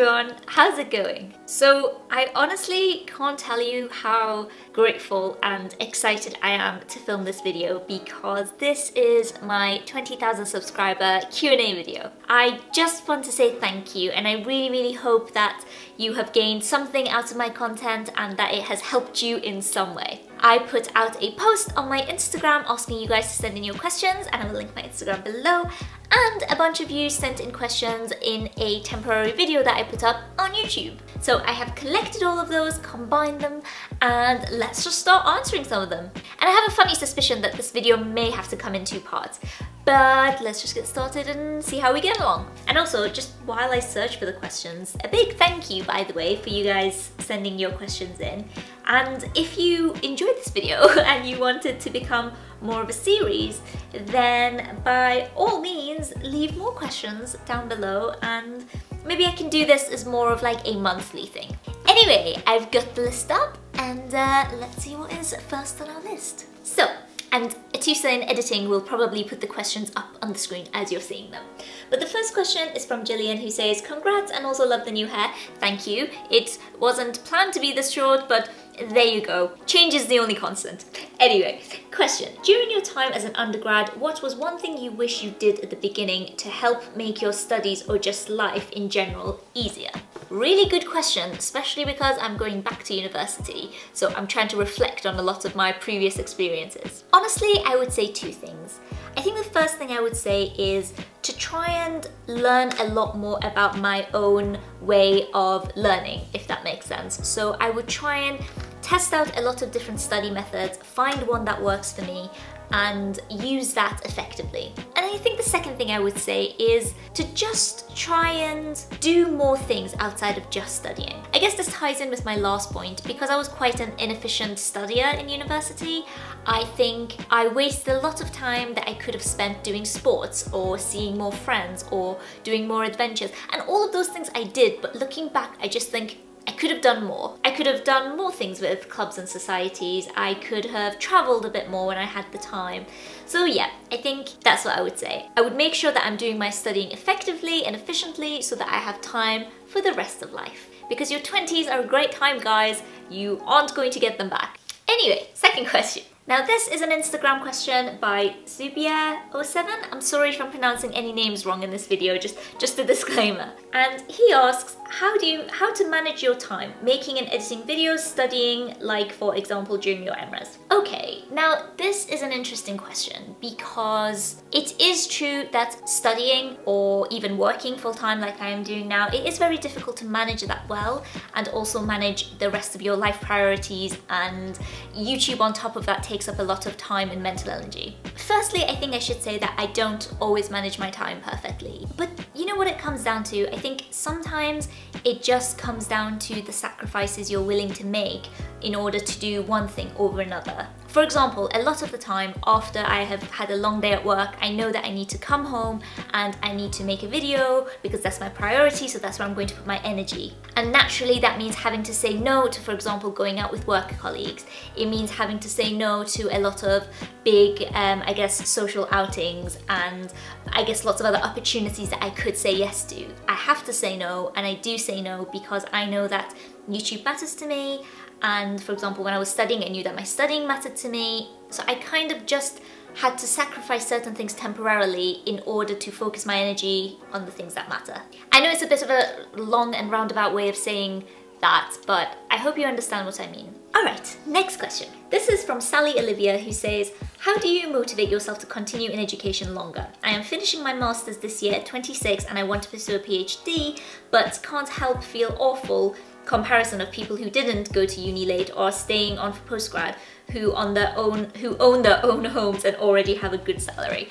everyone, how's it going? So I honestly can't tell you how grateful and excited I am to film this video because this is my 20,000 subscriber Q&A video. I just want to say thank you, and I really hope that you have gained something out of my content and that it has helped you in some way. I put out a post on my Instagram asking you guys to send in your questions, and I will link my Instagram below, and a bunch of you sent in questions in a temporary video that I put up on YouTube. So I have collected all of those, combined them, and let's just start answering some of them. And I have a funny suspicion that this video may have to come in 2 parts, but let's just get started and see how we get along. And also, just while I search for the questions, a big thank you, by the way, for you guys sending your questions in. And if you enjoyed this video and you want it to become more of a series, then by all means, leave more questions down below and maybe I can do this as more of like a monthly thing. Anyway, I've got the list up and let's see what is first on our list. So, and Atousa in editing will probably put the questions up on the screen as you're seeing them. But the first question is from Jillian, who says, "Congrats and also love the new hair." Thank you. It wasn't planned to be this short, but there you go. Change is the only constant. Anyway, question. During your time as an undergrad, what was one thing you wish you did at the beginning to help make your studies or just life in general easier? Really good question, especially because I'm going back to university, so I'm trying to reflect on a lot of my previous experiences. Honestly, I would say 2 things. I think the first thing I would say is to try and learn a lot more about my own way of learning, if that makes sense. So I would try and test out a lot of different study methods, find one that works for me, and use that effectively. And I think the second thing I would say is to just try and do more things outside of just studying. I guess this ties in with my last point. Because I was quite an inefficient studier in university, I think I wasted a lot of time that I could have spent doing sports or seeing more friends or doing more adventures. And all of those things I did, but looking back, I just think I could have done more. I could have done more things with clubs and societies. I could have traveled a bit more when I had the time. So yeah, I think that's what I would say. I would make sure that I'm doing my studying effectively and efficiently so that I have time for the rest of life. Because your 20s are a great time, guys. You aren't going to get them back. Anyway, second question. Now this is an Instagram question by Zubia07. I'm sorry if I'm pronouncing any names wrong in this video, just a disclaimer. And he asks, how to manage your time making and editing videos, studying, like for example during your MRes? Okay, now this is an interesting question because it is true that studying or even working full-time like I am doing now, it is very difficult to manage that well and also manage the rest of your life priorities, and YouTube on top of that takes up a lot of time and mental energy. Firstly, I think I should say that I don't always manage my time perfectly. But you know what it comes down to? I think sometimes it just comes down to the sacrifices you're willing to make in order to do one thing over another. For example, a lot of the time after I have had a long day at work, I know that I need to come home and I need to make a video because that's my priority, so that's where I'm going to put my energy. And naturally that means having to say no to, for example, going out with work colleagues. It means having to say no to a lot of big, I guess, social outings, and I guess lots of other opportunities that I could say yes to. I have to say no, and I do say no because I know that YouTube matters to me. And for example, when I was studying, I knew that my studying mattered to me. So I kind of just had to sacrifice certain things temporarily in order to focus my energy on the things that matter. I know it's a bit of a long and roundabout way of saying that, but I hope you understand what I mean. Alright, next question. This is from Sally Olivia, who says, how do you motivate yourself to continue in education longer? I am finishing my masters this year at 26 and I want to pursue a PhD, but can't help feel awful comparison of people who didn't go to uni late or are staying on for postgrad, who own their own homes and already have a good salary.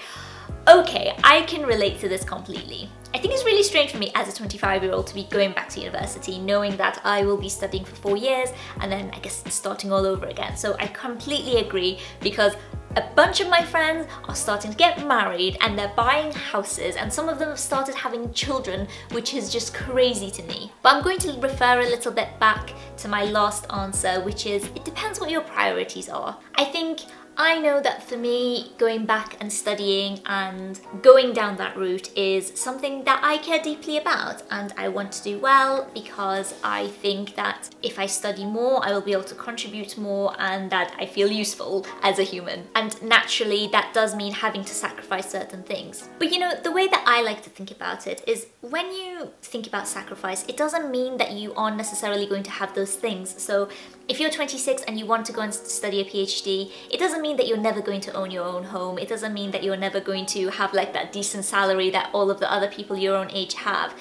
Okay, I can relate to this completely. I think it's really strange for me as a 25-year-old to be going back to university, knowing that I will be studying for 4 years and then I guess starting all over again. So I completely agree, because a bunch of my friends are starting to get married and they're buying houses, and some of them have started having children, which is just crazy to me. But I'm going to refer a little bit back to my last answer, which is it depends what your priorities are. I think I know that for me, going back and studying and going down that route is something that I care deeply about, and I want to do well because I think that if I study more, I will be able to contribute more and that I feel useful as a human. And naturally, that does mean having to sacrifice certain things. But you know, the way that I like to think about it is when you think about sacrifice, it doesn't mean that you aren't necessarily going to have those things. So if you're 26 and you want to go and study a PhD, it doesn't mean that you're never going to own your own home. It doesn't mean that you're never going to have like that decent salary that all of the other people your own age have.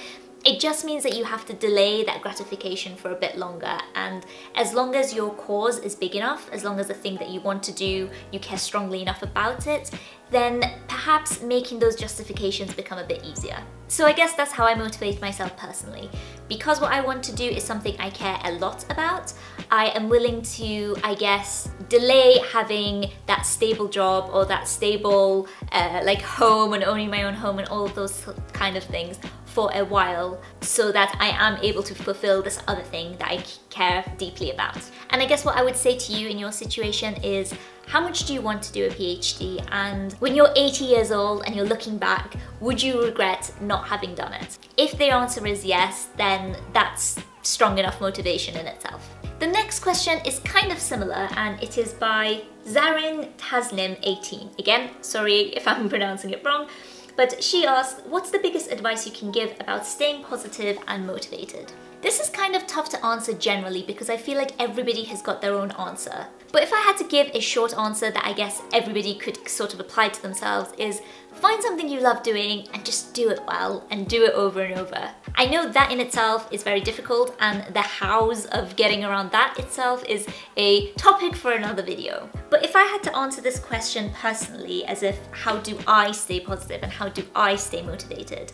It just means that you have to delay that gratification for a bit longer, and as long as your cause is big enough, as long as the thing that you want to do, you care strongly enough about it, then perhaps making those justifications become a bit easier. So I guess that's how I motivate myself personally. Because what I want to do is something I care a lot about, I am willing to, I guess, delay having that stable job or that stable like home and owning my own home and all of those kind of things for a while so that I am able to fulfill this other thing that I care deeply about. And I guess what I would say to you in your situation is, how much do you want to do a PhD? And when you're 80 years old and you're looking back, would you regret not having done it? If the answer is yes, then that's strong enough motivation in itself. The next question is kind of similar, and it is by Zarin Tasnim 18. Again, sorry if I'm pronouncing it wrong, but she asked, what's the biggest advice you can give about staying positive and motivated? This is kind of tough to answer generally because I feel like everybody has got their own answer. But if I had to give a short answer that I guess everybody could sort of apply to themselves is, find something you love doing and just do it well and do it over and over. I know that in itself is very difficult, and the hows of getting around that itself is a topic for another video. But if I had to answer this question personally, as if how do I stay positive and how do I stay motivated?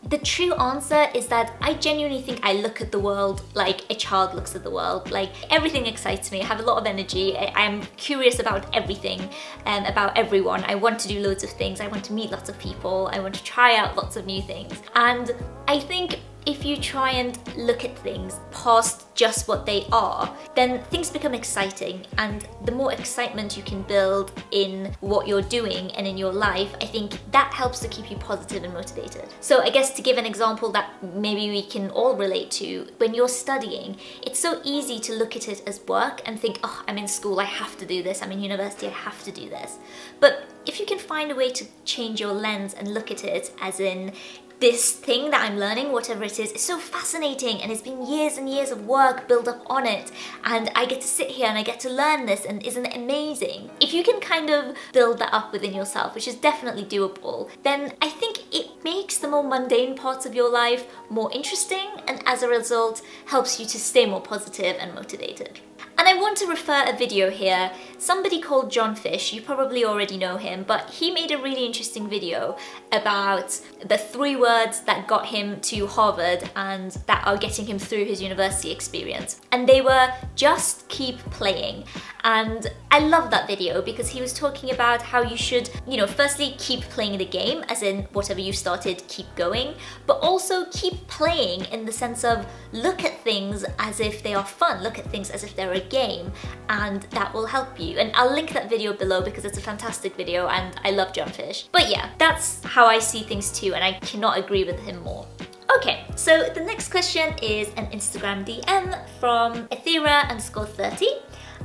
The true answer is that I genuinely think I look at the world like a child looks at the world. Like, everything excites me, I have a lot of energy, I'm curious about everything, about everyone. I want to do loads of things, I want to meet lots of people, I want to try out lots of new things. And I think if you try and look at things past just what they are, then things become exciting, and the more excitement you can build in what you're doing and in your life, I think that helps to keep you positive and motivated. So I guess to give an example that maybe we can all relate to, when you're studying, it's so easy to look at it as work and think, oh, I'm in school, I have to do this, I'm in university, I have to do this. But if you can find a way to change your lens and look at it as in, this thing that I'm learning, whatever it is so fascinating, and it's been years and years of work built up on it, and I get to sit here and I get to learn this, and isn't it amazing? If you can kind of build that up within yourself, which is definitely doable, then I think it makes the more mundane parts of your life more interesting, and as a result helps you to stay more positive and motivated. And I want to refer a video here. Somebody called John Fish, you probably already know him, but he made a really interesting video about the 3 words that got him to Harvard and that are getting him through his university experience. And they were, just keep playing. And I love that video because he was talking about how you should, you know, firstly keep playing the game, as in whatever you started, keep going, but also keep playing in the sense of look at things as if they are fun, look at things as if they're a game, and that will help you. And I'll link that video below because it's a fantastic video and I love John Fish. But yeah, that's how I see things too, and I cannot agree with him more. Okay, so the next question is an Instagram DM from Ethera_30.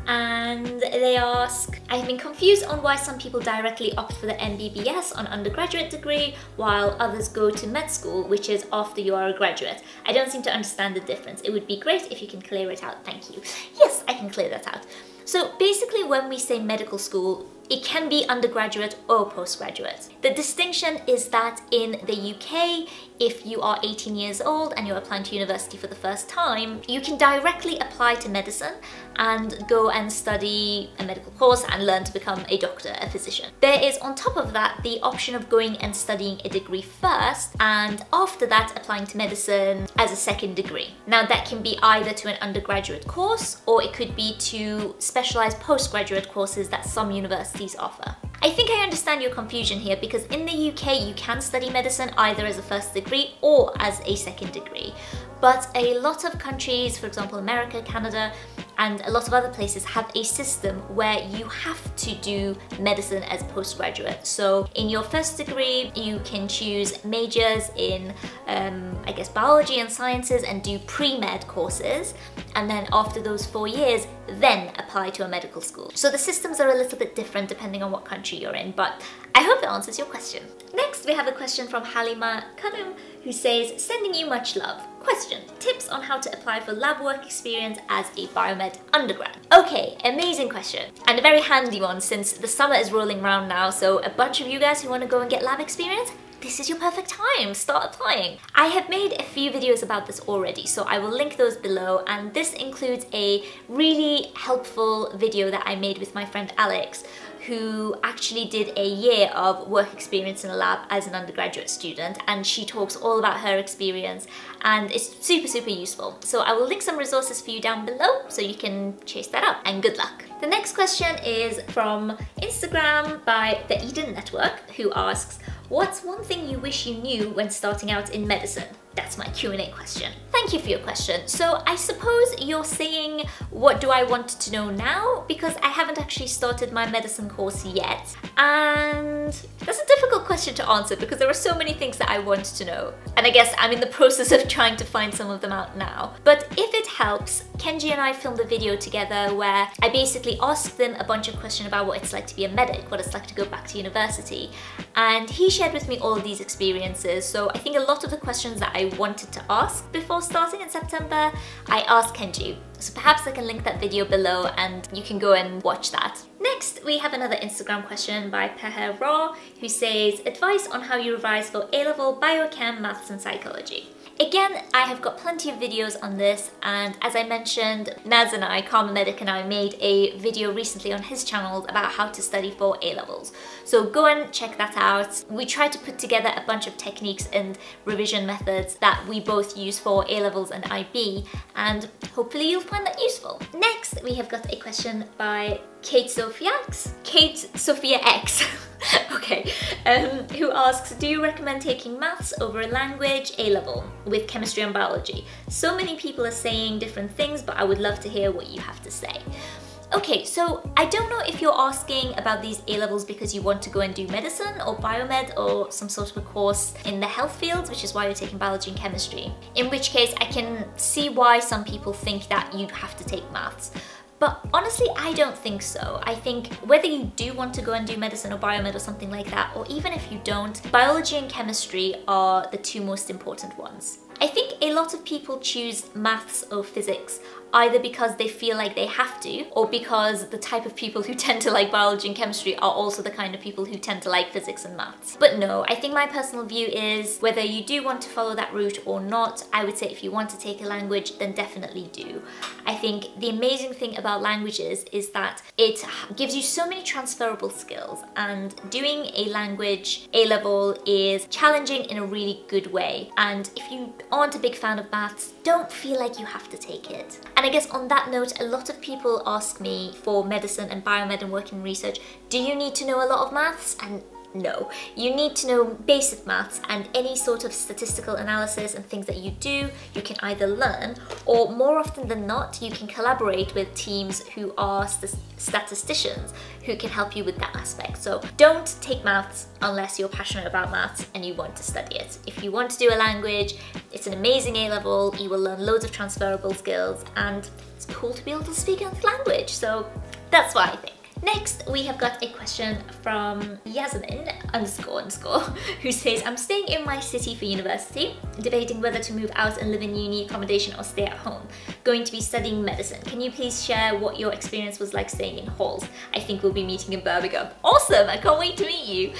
And they ask, I've been confused on why some people directly opt for the MBBS on undergraduate degree while others go to med school, which is after you are a graduate. I don't seem to understand the difference. It would be great if you can clear it out. Thank you. Yes, I can clear that out. So basically when we say medical school, it can be undergraduate or postgraduate. The distinction is that in the UK, if you are 18 years old and you're applying to university for the first time, you can directly apply to medicine and go and study a medical course and learn to become a doctor, a physician. There is on top of that the option of going and studying a degree first, and after that applying to medicine as a second degree. Now that can be either to an undergraduate course, or it could be to specialized postgraduate courses that some universities offer. I think I understand your confusion here, because in the UK you can study medicine either as a first degree or as a second degree. But a lot of countries, for example America, Canada, and a lot of other places have a system where you have to do medicine as postgraduate. So in your first degree, you can choose majors in, I guess, biology and sciences and do pre-med courses. And then after those 4 years, then apply to a medical school. So the systems are a little bit different depending on what country you're in, but I hope that answers your question. Next, we have a question from Halima Kanum, who says, sending you much love. Question, tips on how to apply for lab work experience as a biomed undergrad. Okay, amazing question. And a very handy one since the summer is rolling around now, so a bunch of you guys who want to go and get lab experience, this is your perfect time, start applying. I have made a few videos about this already, so I will link those below, and this includes a really helpful video that I made with my friend Alex, who actually did a year of work experience in a lab as an undergraduate student, and she talks all about her experience, and it's super useful. So I will link some resources for you down below so you can chase that up, and good luck. The next question is from Instagram by the Eden Network, who asks, what's one thing you wish you knew when starting out in medicine? That's my Q&A question. Thank you for your question. So I suppose you're saying, what do I want to know now? Because I haven't actually started my medicine course yet. And that's a difficult question to answer because there are so many things that I want to know. And I guess I'm in the process of trying to find some of them out now. But if it helps, Kenji and I filmed a video together where I basically asked them a bunch of questions about what it's like to be a medic, what it's like to go back to university. And he shared with me all of these experiences. So I think a lot of the questions that I wanted to ask before starting in September, I asked Kenji. So perhaps I can link that video below and you can go and watch that. Next, we have another Instagram question by Peher Raw, who says, advice on how you revise for A-level biochem, maths and psychology. Again, I have got plenty of videos on this, and as I mentioned, Naz and I, Kharma Medic and I, made a video recently on his channel about how to study for A-levels. So go and check that out. We tried to put together a bunch of techniques and revision methods that we both use for A-levels and IB, and hopefully you'll find that useful. Next, we have got a question by Kate Sophia X. Okay, who asks, do you recommend taking maths over a language A-level with chemistry and biology? So many people are saying different things, but I would love to hear what you have to say. Okay, so I don't know if you're asking about these A-levels because you want to go and do medicine or biomed or some sort of a course in the health fields, which is why you're taking biology and chemistry. In which case, I can see why some people think that you have to take maths. But honestly, I don't think so. I think whether you do want to go and do medicine or biomed or something like that, or even if you don't, biology and chemistry are the two most important ones. I think a lot of people choose maths or physics either because they feel like they have to, or because the type of people who tend to like biology and chemistry are also the kind of people who tend to like physics and maths. But no, I think my personal view is whether you do want to follow that route or not, I would say if you want to take a language, then definitely do. I think the amazing thing about languages is that it gives you so many transferable skills, and doing a language A-level is challenging in a really good way. And if you aren't a big fan of maths, don't feel like you have to take it. And I guess on that note, a lot of people ask me for medicine and biomed and working in research, do you need to know a lot of maths? And no, you need to know basic maths, and any sort of statistical analysis and things that you do, you can either learn, or more often than not, you can collaborate with teams who are statisticians who can help you with that aspect. So don't take maths unless you're passionate about maths and you want to study it. If you want to do a language, it's an amazing A-level, you will learn loads of transferable skills, and it's cool to be able to speak another language. So that's what I think. Next, we have got a question from Yasmin __ who says, I'm staying in my city for university, debating whether to move out and live in uni accommodation or stay at home. Going to be studying medicine. Can you please share what your experience was like staying in halls? I think we'll be meeting in Birmingham. Awesome, I can't wait to meet you.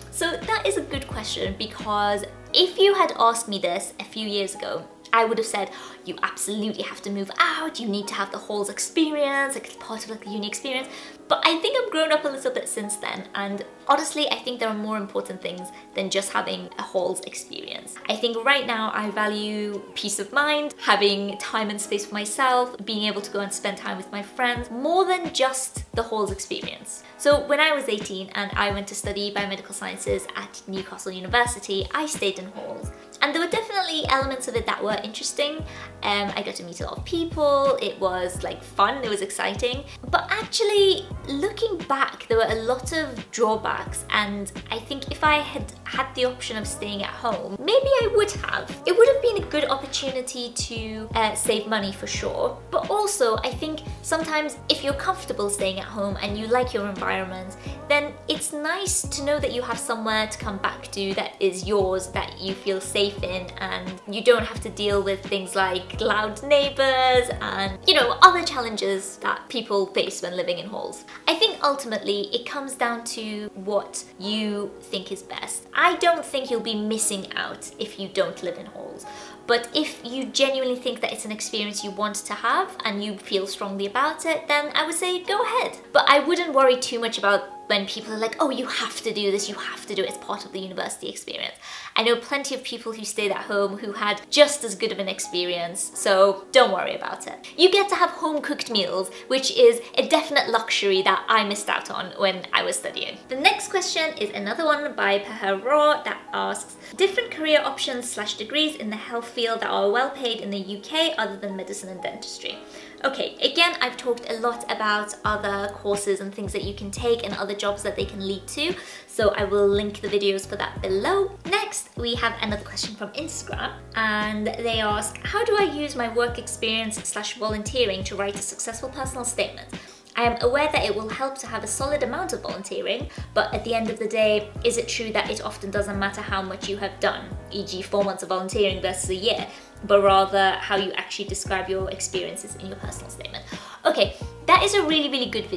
So that is a good question, because if you had asked me this a few years ago, I would have said, you absolutely have to move out, you need to have the halls experience, like it's part of like the uni experience. But I think I've grown up a little bit since then, and honestly, I think there are more important things than just having a halls experience. I think right now I value peace of mind, having time and space for myself, being able to go and spend time with my friends, more than just the halls experience. So when I was 18 and I went to study biomedical sciences at Newcastle University, I stayed in halls. And there were definitely elements of it that were interesting. I got to meet a lot of people, it was like fun, it was exciting. But actually, looking back, there were a lot of drawbacks, and I think if I had had the option of staying at home, maybe I would have. It would have been a good opportunity to save money for sure. But also, I think sometimes if you're comfortable staying at home and you like your environment, then it's nice to know that you have somewhere to come back to that is yours, that you feel safe in, and you don't have to deal with things like loud neighbours and, you know, other challenges that people face when living in halls. I think ultimately it comes down to what you think is best. I don't think you'll be missing out if you don't live in halls. But if you genuinely think that it's an experience you want to have and you feel strongly about it, then I would say go ahead. But I wouldn't worry too much about when people are like, oh, you have to do this, you have to do it, it's part of the university experience. I know plenty of people who stayed at home who had just as good of an experience, so don't worry about it. You get to have home-cooked meals, which is a definite luxury that I missed out on when I was studying. The next question is another one by Pahar Raw that asks, different career options / degrees in the health field that are well paid in the UK other than medicine and dentistry. Okay, again, I've talked a lot about other courses and things that you can take and other jobs that they can lead to, so I will link the videos for that below. Next, we have another question from Instagram, and they ask, how do I use my work experience / volunteering to write a successful personal statement? I am aware that it will help to have a solid amount of volunteering, but at the end of the day, is it true that it often doesn't matter how much you have done, e.g. 4 months of volunteering versus a year, but rather how you actually describe your experiences in your personal statement? Okay, that is a really good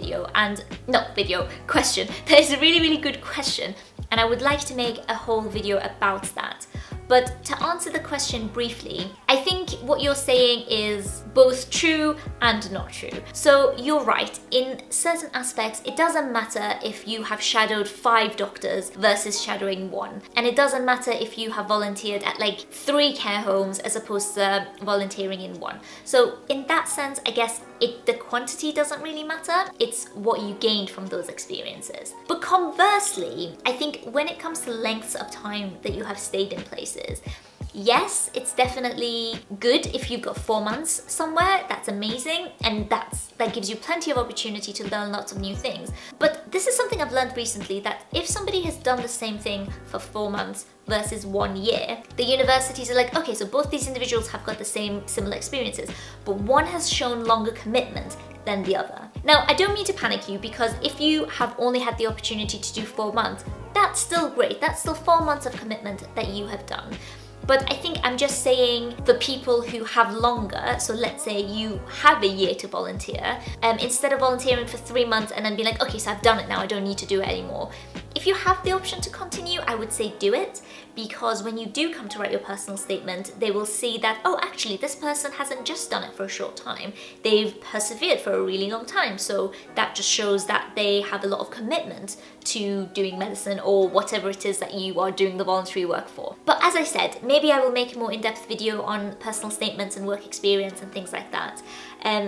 question. That is a really good question, and I would like to make a whole video about that. But to answer the question briefly, I think what you're saying is both true and not true. So you're right, in certain aspects, it doesn't matter if you have shadowed 5 doctors versus shadowing 1. And it doesn't matter if you have volunteered at like 3 care homes as opposed to volunteering in 1. So in that sense, I guess the quantity doesn't really matter, it's what you gained from those experiences. But conversely, I think when it comes to lengths of time that you have stayed in places, yes, it's definitely good if you've got 4 months somewhere, that's amazing, and that gives you plenty of opportunity to learn lots of new things. But this is something I've learned recently, that if somebody has done the same thing for 4 months versus 1 year, the universities are like, okay, so both these individuals have got the similar experiences, but one has shown longer commitment than the other. Now, I don't mean to panic you, because if you have only had the opportunity to do 4 months, that's still great, that's still 4 months of commitment that you have done. But I think I'm just saying for people who have longer, so let's say you have a year to volunteer, instead of volunteering for 3 months and then be like, okay, so I've done it now, I don't need to do it anymore. If you have the option to continue, I would say do it, because when you do come to write your personal statement, they will see that, oh, actually, this person hasn't just done it for a short time, they've persevered for a really long time, so that just shows that they have a lot of commitment to doing medicine or whatever it is that you are doing the voluntary work for. But as I said, maybe I will make a more in-depth video on personal statements and work experience and things like that.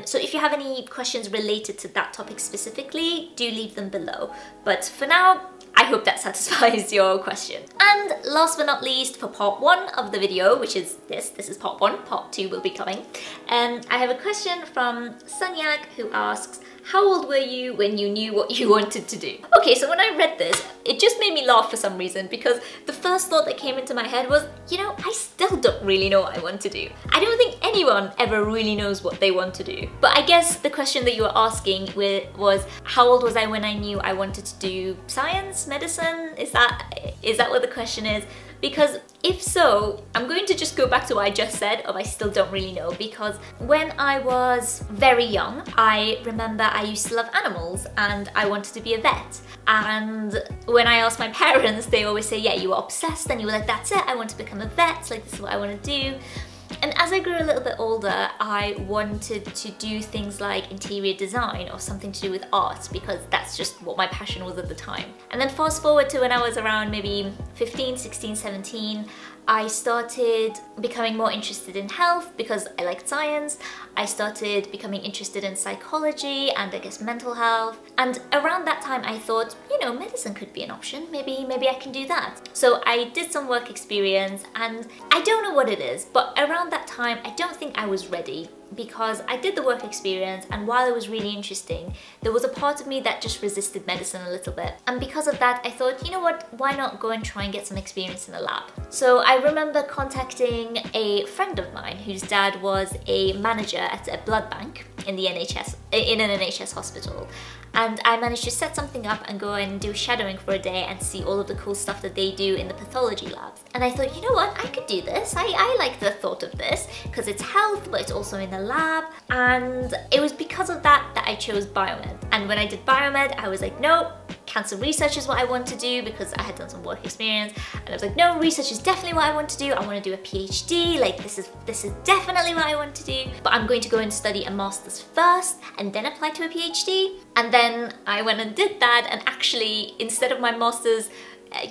So if you have any questions related to that topic specifically, do leave them below. But for now, I hope that satisfies your question. And last but not least, for part 1 of the video, which is this is part 1, part 2 will be coming, I have a question from Sanyak, who asks, how old were you when you knew what you wanted to do? Okay, so when I read this, it just made me laugh for some reason, because the first thought that came into my head was, you know, I still don't really know what I want to do. I don't think anyone ever really knows what they want to do. But I guess the question that you were asking was, how old was I when I knew I wanted to do science, medicine? Is that what the question is? Because if so, I'm going to just go back to what I just said of I still don't really know, because when I was very young, I remember I used to love animals and I wanted to be a vet. And when I asked my parents, they always say, yeah, you were obsessed and you were like, that's it, I want to become a vet, like this is what I want to do. And as I grew a little bit older, I wanted to do things like interior design or something to do with art, because that's just what my passion was at the time. And then fast forward to when I was around maybe 15, 16, 17, I started becoming more interested in health because I liked science. I started becoming interested in psychology and I guess mental health. And around that time I thought, you know, medicine could be an option. Maybe I can do that. So I did some work experience and I don't know what it is, but around that time I don't think I was ready, because I did the work experience, and while it was really interesting, there was a part of me that just resisted medicine a little bit. And because of that, I thought, you know what, why not go and try and get some experience in the lab? So I remember contacting a friend of mine whose dad was a manager at a blood bank in the NHS, in an NHS hospital. And I managed to set something up and go and do shadowing for a day and see all of the cool stuff that they do in the pathology labs. And I thought, you know what, I could do this. I like the thought of this because it's health, but it's also in the lab. And it was because of that that I chose BIOMED. And when I did BIOMED, I was like, no, cancer research is what I want to do, because I had done some work experience. And I was like, no, research is definitely what I want to do. I want to do a PhD. Like this is definitely what I want to do. But I'm going to go and study a master's first and then apply to a PhD. And then I went and did that, and actually, instead of my master's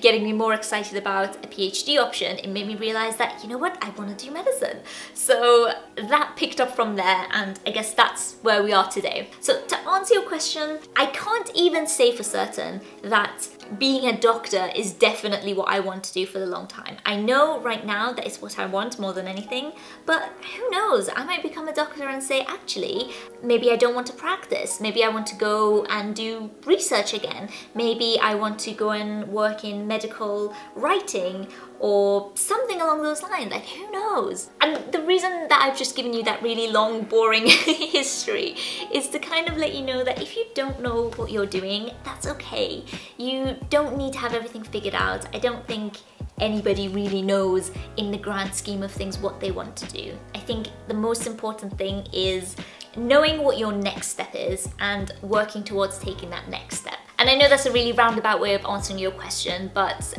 getting me more excited about a PhD option, it made me realize that, you know what, I want to do medicine. So that picked up from there, and I guess that's where we are today. So to answer your question, I can't even say for certain that being a doctor is definitely what I want to do for the long time. I know right now that it's what I want more than anything, but who knows? I might become a doctor and say, actually, maybe I don't want to practice. Maybe I want to go and do research again. Maybe I want to go and work in medical writing or something along those lines. Like, who knows? And the reason that I've just given you that really long, boring history is to kind of let you know that if you don't know what you're doing, that's okay. You don't need to have everything figured out. I don't think anybody really knows in the grand scheme of things what they want to do. I think the most important thing is knowing what your next step is and working towards taking that next step. And I know that's a really roundabout way of answering your question, but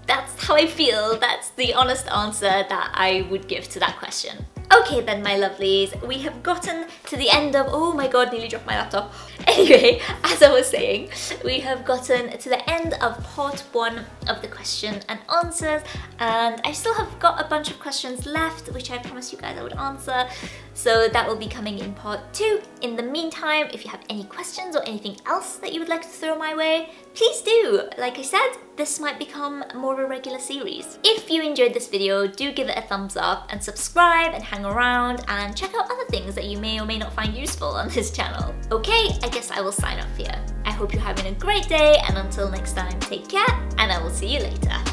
that's how I feel. That's the honest answer that I would give to that question. Okay then, my lovelies, we have gotten to the end of, oh my god, nearly dropped my laptop. Anyway, as I was saying, we have gotten to the end of part 1 of the question and answers, and I still have got a bunch of questions left, which I promised you guys I would answer. So that will be coming in part 2. In the meantime, if you have any questions or anything else that you would like to throw my way, please do. Like I said, this might become more of a regular series. If you enjoyed this video, do give it a thumbs up and subscribe and hang around and check out other things that you may or may not find useful on this channel. Okay, I guess I will sign off here. I hope you're having a great day, and until next time, take care, and I will see you later.